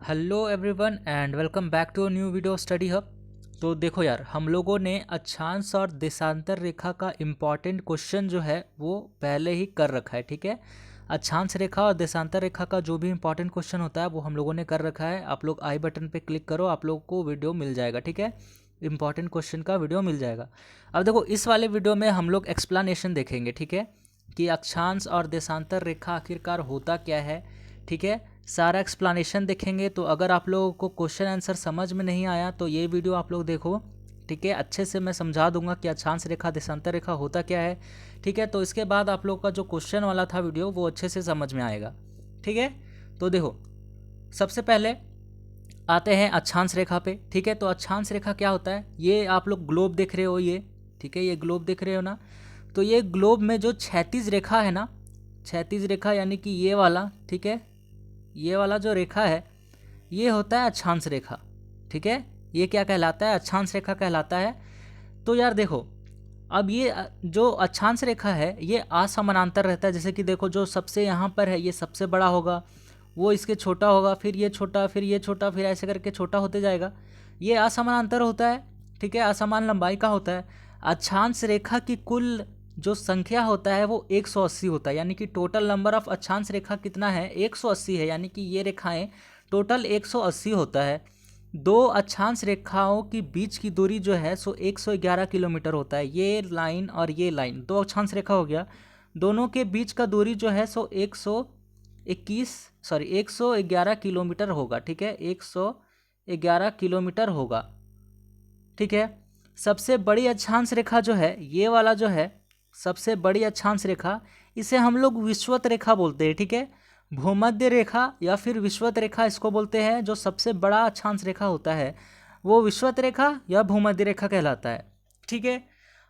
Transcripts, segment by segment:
Hello everyone and welcome back to new video study hub. तो देखो यार, हम लोगों ने अक्षांश और देशांतर रेखा का इम्पॉर्टेंट क्वेश्चन जो है वो पहले ही कर रखा है। ठीक है, अक्षांश रेखा और देशांतर रेखा का जो भी इम्पॉर्टेंट क्वेश्चन होता है वो हम लोगों ने कर रखा है। आप लोग आई बटन पे क्लिक करो, आप लोग को वीडियो मिल जाएगा। ठीक है, इम्पॉर्टेंट क्वेश्चन का वीडियो मिल जाएगा। अब देखो, इस वाले वीडियो में हम लोग एक्सप्लेनेशन देखेंगे। ठीक है, कि अक्षांश और देशांतर रेखा आखिरकार होता क्या है। ठीक है, सारा एक्सप्लेनेशन देखेंगे। तो अगर आप लोगों को क्वेश्चन आंसर समझ में नहीं आया तो ये वीडियो आप लोग देखो। ठीक है, अच्छे से मैं समझा दूंगा कि अक्षांश रेखा देशांतर रेखा होता क्या है। ठीक है, तो इसके बाद आप लोग का जो क्वेश्चन वाला था वीडियो वो अच्छे से समझ में आएगा। ठीक है, तो देखो, सबसे पहले आते हैं अक्षांश रेखा पे। ठीक है, तो अक्षांश रेखा क्या होता है, ये आप लोग ग्लोब देख रहे हो ये। ठीक है, ये ग्लोब देख रहे हो ना। तो ये ग्लोब में जो क्षैतिज रेखा है ना, क्षैतिज रेखा यानी कि ये वाला, ठीक है, ये वाला जो रेखा है ये होता है अक्षांश रेखा। ठीक है, ये क्या कहलाता है, अक्षांश रेखा कहलाता है। तो यार देखो, अब ये जो अक्षांश रेखा है ये असमानांतर रहता है। जैसे कि देखो, जो सबसे यहाँ पर है ये सबसे बड़ा होगा, वो इसके छोटा होगा, फिर ये छोटा, फिर ये छोटा, फिर ऐसे करके छोटा होते जाएगा। ये असमानांतर होता है। ठीक है, असमान लंबाई का होता है। अक्षांश रेखा की कुल जो संख्या होता है वो 180 होता है, यानी कि टोटल नंबर ऑफ अक्षांश रेखा कितना है, 180 है। यानी कि ये रेखाएं टोटल 180 होता है। दो अक्षांश रेखाओं की बीच की दूरी जो है सो 111 किलोमीटर होता है। ये लाइन और ये लाइन दो अक्षांश रेखा हो गया, दोनों के बीच का दूरी जो है सो 111 किलोमीटर होगा। ठीक है, 111 किलोमीटर होगा। ठीक है, सबसे बड़ी अक्षांश रेखा जो है ये वाला जो है, सबसे बड़ी अक्षांश रेखा, इसे हम लोग विषुवत रेखा बोलते हैं। ठीक है, भूमध्य रेखा या फिर विषुवत रेखा इसको बोलते हैं। जो सबसे बड़ा अक्षांश रेखा होता है वो विषुवत रेखा या भूमध्य रेखा कहलाता है। ठीक है,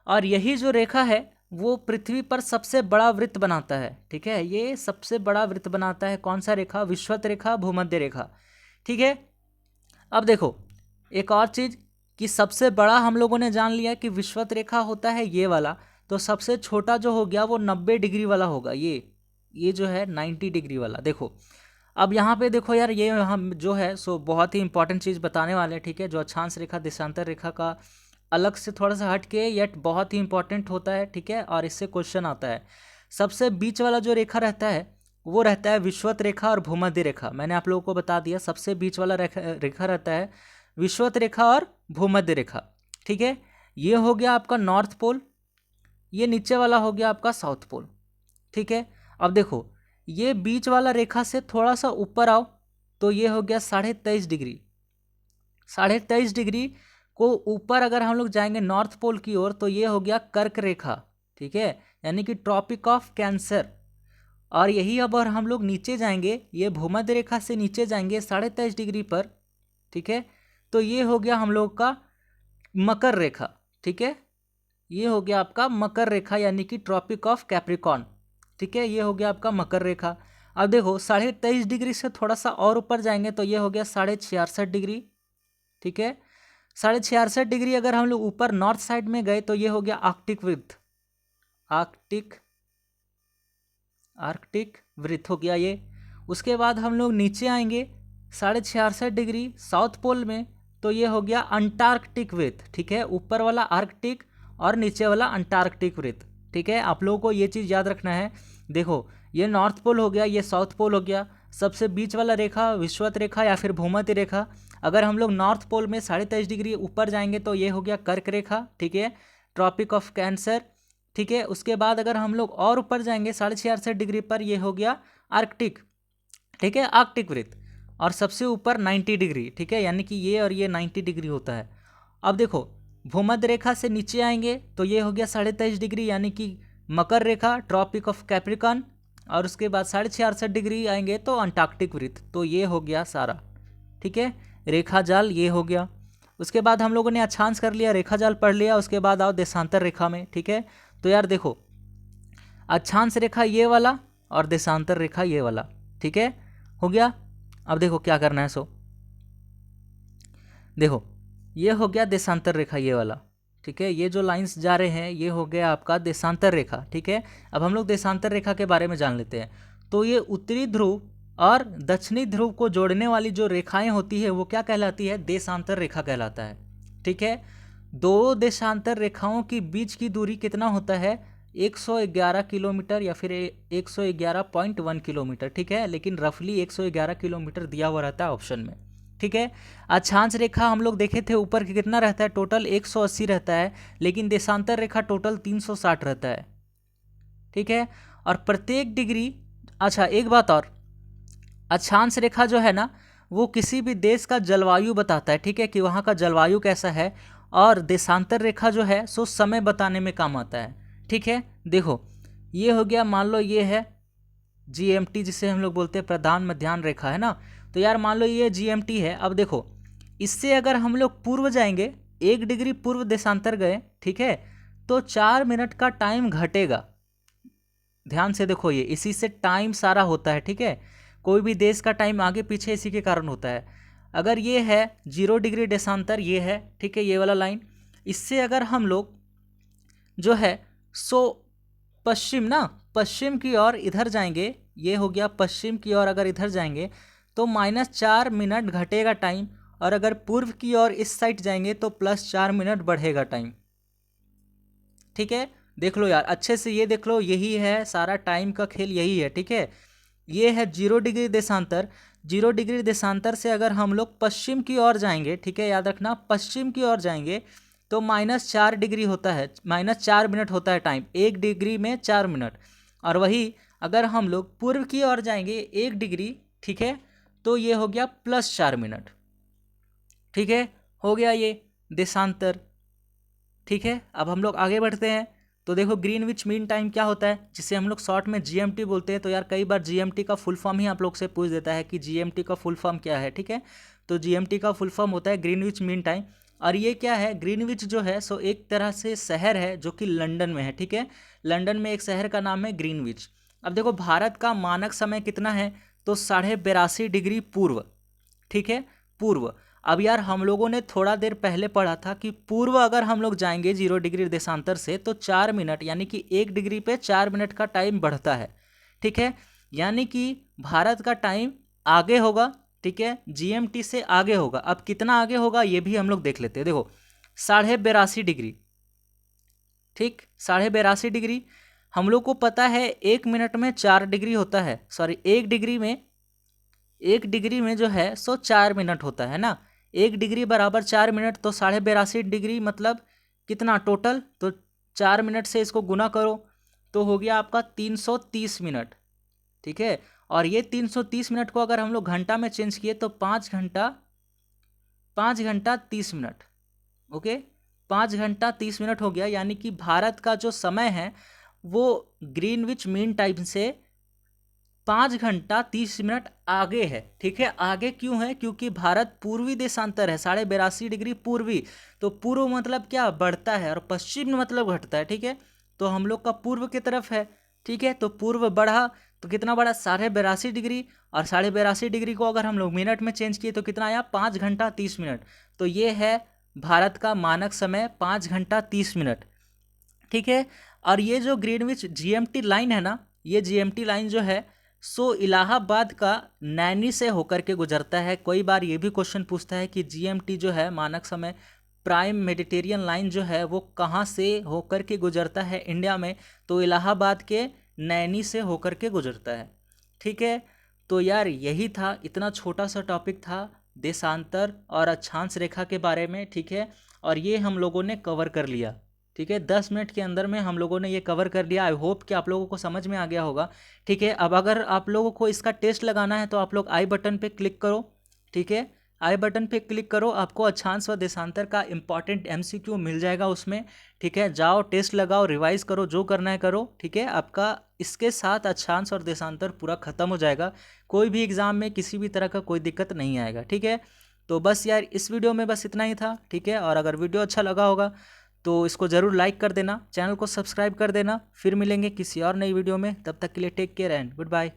और यही जो रेखा है वो पृथ्वी पर सबसे बड़ा वृत्त बनाता है। ठीक है, ये सबसे बड़ा वृत्त बनाता है। कौन सा रेखा, विषुवत रेखा, भूमध्य रेखा। ठीक है, अब देखो एक और चीज़, कि सबसे बड़ा हम लोगों ने जान लिया कि विषुवत रेखा होता है ये वाला। तो सबसे छोटा जो हो गया वो 90 डिग्री वाला होगा। ये जो है 90 डिग्री वाला। देखो, अब यहाँ पे देखो यार, ये हम जो है सो बहुत ही इंपॉर्टेंट चीज़ बताने वाले हैं। ठीक है, जो अक्षांश रेखा देशांतर रेखा का अलग से थोड़ा सा हट के यट बहुत ही इंपॉर्टेंट होता है। ठीक है, और इससे क्वेश्चन आता है। सबसे बीच वाला जो रेखा रहता है वो रहता है विषुवत रेखा और भूमध्य रेखा। मैंने आप लोगों को बता दिया, सबसे बीच वाला रेखा रहता है विषुवत रेखा और भूमध्य रेखा। ठीक है, ये हो गया आपका नॉर्थ पोल, ये नीचे वाला हो गया आपका साउथ पोल। ठीक है, अब देखो, ये बीच वाला रेखा से थोड़ा सा ऊपर आओ तो ये हो गया 23.5 डिग्री। 23.5 डिग्री को ऊपर अगर हम लोग जाएंगे नॉर्थ पोल की ओर तो ये हो गया कर्क रेखा। ठीक है, यानी कि ट्रॉपिक ऑफ कैंसर। और यही अब और हम लोग नीचे जाएंगे, ये भूमध्य रेखा से नीचे जाएंगे 23.5 डिग्री पर। ठीक है, तो ये हो गया हम लोग का मकर रेखा। ठीक है, ये हो गया आपका मकर रेखा, यानी कि ट्रॉपिक ऑफ कैप्रिकॉन। ठीक है, ये हो गया आपका मकर रेखा। अब देखो, 23.5 डिग्री से थोड़ा सा और ऊपर जाएंगे तो ये हो गया 66.5 डिग्री। ठीक है, 66.5 डिग्री अगर हम लोग ऊपर नॉर्थ साइड में गए तो ये हो गया आर्कटिक वृत्त। आर्कटिक वृत्त हो गया ये। उसके बाद हम लोग नीचे आएंगे 66.5 डिग्री साउथ पोल में तो ये हो गया अंटार्कटिक वृत्त। ठीक है, ऊपर वाला आर्कटिक और नीचे वाला अंटार्कटिक वृत्त। ठीक है, आप लोगों को ये चीज़ याद रखना है। देखो, ये नॉर्थ पोल हो गया, ये साउथ पोल हो गया। सबसे बीच वाला रेखा विषुवत रेखा या फिर भूमध्य रेखा। अगर हम लोग नॉर्थ पोल में 23.5 डिग्री ऊपर जाएंगे तो ये हो गया कर्क रेखा। ठीक है, ट्रॉपिक ऑफ कैंसर। ठीक है, उसके बाद अगर हम लोग और ऊपर जाएंगे 66.5 डिग्री पर, ये हो गया आर्कटिक। ठीक है, आर्कटिक वृत्त। और सबसे ऊपर 90 डिग्री। ठीक है, यानी कि ये और ये 90 डिग्री होता है। अब देखो, भूमध्य रेखा से नीचे आएंगे तो ये हो गया 23.5 डिग्री, यानी कि मकर रेखा, ट्रॉपिक ऑफ कैप्रिकॉन। और उसके बाद 66.5 डिग्री आएंगे तो अंटार्कटिक वृत्त। तो ये हो गया सारा। ठीक है, रेखा जाल ये हो गया। उसके बाद हम लोगों ने अक्षांश कर लिया, रेखा जाल पढ़ लिया। उसके बाद आओ देशांतर रेखा में। ठीक है, तो यार देखो, अक्षांश रेखा ये वाला और देशांतर रेखा ये वाला। ठीक है, हो गया। अब देखो क्या करना है। सो देखो, ये हो गया देशांतर रेखा ये वाला। ठीक है, ये जो लाइंस जा रहे हैं ये हो गया आपका देशांतर रेखा। ठीक है, अब हम लोग देशांतर रेखा के बारे में जान लेते हैं। तो ये उत्तरी ध्रुव और दक्षिणी ध्रुव को जोड़ने वाली जो रेखाएं होती है वो क्या कहलाती है, देशांतर रेखा कहलाता है। ठीक है, दो देशांतर रेखाओं की बीच की दूरी कितना होता है, 111 किलोमीटर या फिर 111.1 किलोमीटर। ठीक है, लेकिन रफली 111 किलोमीटर दिया हुआ रहता है ऑप्शन में। ठीक है, अक्षांश रेखा हम लोग देखे थे ऊपर की कितना रहता है, टोटल 180 रहता है, लेकिन देशांतर रेखा टोटल 360 रहता है। ठीक है, और प्रत्येक डिग्री, अच्छा एक बात और, अक्षांश रेखा जो है ना वो किसी भी देश का जलवायु बताता है। ठीक है, कि वहाँ का जलवायु कैसा है, और देशांतर रेखा जो है सो समय बताने में काम आता है। ठीक है, देखो ये हो गया, मान लो ये है GMT जिसे हम लोग बोलते हैं प्रधान मध्याह्न रेखा, है ना। तो यार मान लो ये GMT है। अब देखो इससे अगर हम लोग पूर्व जाएंगे, 1 डिग्री पूर्व देशांतर गए, ठीक है, तो 4 मिनट का टाइम घटेगा। ध्यान से देखो, ये इसी से टाइम सारा होता है। ठीक है, कोई भी देश का टाइम आगे पीछे इसी के कारण होता है। अगर ये है 0 डिग्री देशांतर, ये है, ठीक है, ये वाला लाइन, इससे अगर हम लोग जो है सो पश्चिम ना, पश्चिम की ओर इधर जाएंगे, ये हो गया पश्चिम की ओर अगर इधर जाएंगे तो -4 मिनट घटेगा टाइम, और अगर पूर्व की ओर इस साइड जाएंगे तो +4 मिनट बढ़ेगा टाइम। ठीक है, देख लो यार अच्छे से, ये देख लो, यही है सारा टाइम का खेल, यही है। ठीक है, ये है 0 डिग्री देशांतर। 0 डिग्री देशांतर से अगर हम लोग पश्चिम की ओर जाएंगे, ठीक है, याद रखना पश्चिम की ओर जाएंगे तो -4 डिग्री होता है, -4 मिनट होता है टाइम, 1 डिग्री में 4 मिनट। और वही अगर हम लोग पूर्व की ओर जाएंगे 1 डिग्री, ठीक है, तो ये हो गया +4 मिनट। ठीक है, हो गया ये देशांतर। ठीक है, अब हम लोग आगे बढ़ते हैं। तो देखो ग्रीनविच मीन टाइम क्या होता है, जिसे हम लोग शॉर्ट में GMT बोलते हैं। तो यार कई बार GMT का फुल फॉर्म ही आप लोग से पूछ देता है कि GMT का फुल फॉर्म क्या है। ठीक है, तो GMT का फुल फॉर्म होता है ग्रीनविच मीन टाइम। और ये क्या है, ग्रीनविच जो है सो एक तरह से शहर है जो कि लंदन में है। ठीक है, लंदन में एक शहर का नाम है ग्रीनविच। अब देखो भारत का मानक समय कितना है, तो 82.5 डिग्री पूर्व। ठीक है, पूर्व। अब यार हम लोगों ने थोड़ा देर पहले पढ़ा था कि पूर्व अगर हम लोग जाएंगे 0 डिग्री देशांतर से तो 4 मिनट, यानी कि 1 डिग्री पे 4 मिनट का टाइम बढ़ता है। ठीक है, यानी कि भारत का टाइम आगे होगा। ठीक है, GMT से आगे होगा। अब कितना आगे होगा ये भी हम लोग देख लेते हैं। देखो 82.5 डिग्री, ठीक, 82.5 डिग्री। हम लोग को पता है 1 मिनट में 4 डिग्री होता है, सॉरी 1 डिग्री में जो है सो 4 मिनट होता है ना। 1 डिग्री बराबर 4 मिनट, तो 82.5 डिग्री मतलब कितना टोटल, तो 4 मिनट से इसको गुना करो तो हो गया आपका 330 मिनट। ठीक है, और ये 330 मिनट को अगर हम लोग घंटा में चेंज किए तो 5 घंटा 30 मिनट। ओके, 5 घंटा 30 मिनट हो गया। यानी कि भारत का जो समय है वो ग्रीनविच मीन टाइम से 5 घंटा 30 मिनट आगे है। ठीक है, आगे क्यों है, क्योंकि भारत पूर्वी देशांतर है, 82.5 डिग्री पूर्वी। तो पूर्व मतलब क्या, बढ़ता है, और पश्चिम मतलब घटता है। ठीक है, तो हम लोग का पूर्व की तरफ है। ठीक है, तो पूर्व बढ़ा तो कितना बढ़ा, 82.5 डिग्री, और 82.5 डिग्री को अगर हम लोग मिनट में चेंज किए तो कितना आया, 5 घंटा 30 मिनट। तो ये है भारत का मानक समय, 5 घंटा 30 मिनट। ठीक है, और ये जो ग्रीनविच GMT लाइन है ना, ये GMT लाइन जो है सो इलाहाबाद का नैनी से होकर के गुजरता है। कई बार ये भी क्वेश्चन पूछता है कि GMT जो है मानक समय प्राइम मेडिटेरियन लाइन जो है वो कहाँ से होकर के गुजरता है इंडिया में, तो इलाहाबाद के नैनी से होकर के गुजरता है। ठीक है, तो यार यही था, इतना छोटा सा टॉपिक था देशांतर और अक्षांश रेखा के बारे में। ठीक है, और ये हम लोगों ने कवर कर लिया। ठीक है, 10 मिनट के अंदर में हम लोगों ने ये कवर कर लिया। आई होप कि आप लोगों को समझ में आ गया होगा। ठीक है, अब अगर आप लोगों को इसका टेस्ट लगाना है तो आप लोग आई बटन पे क्लिक करो। ठीक है, आई बटन पे क्लिक करो, आपको अक्षांश व देशांतर का इंपॉर्टेंट MCQ मिल जाएगा उसमें। ठीक है, जाओ टेस्ट लगाओ, रिवाइज करो, जो करना है करो। ठीक है, आपका इसके साथ अक्षांश और देशांतर पूरा खत्म हो जाएगा। कोई भी एग्जाम में किसी भी तरह का कोई दिक्कत नहीं आएगा। ठीक है, तो बस यार इस वीडियो में बस इतना ही था। ठीक है, और अगर वीडियो अच्छा लगा होगा तो इसको ज़रूर लाइक कर देना, चैनल को सब्सक्राइब कर देना। फिर मिलेंगे किसी और नई वीडियो में, तब तक के लिए take care and good bye.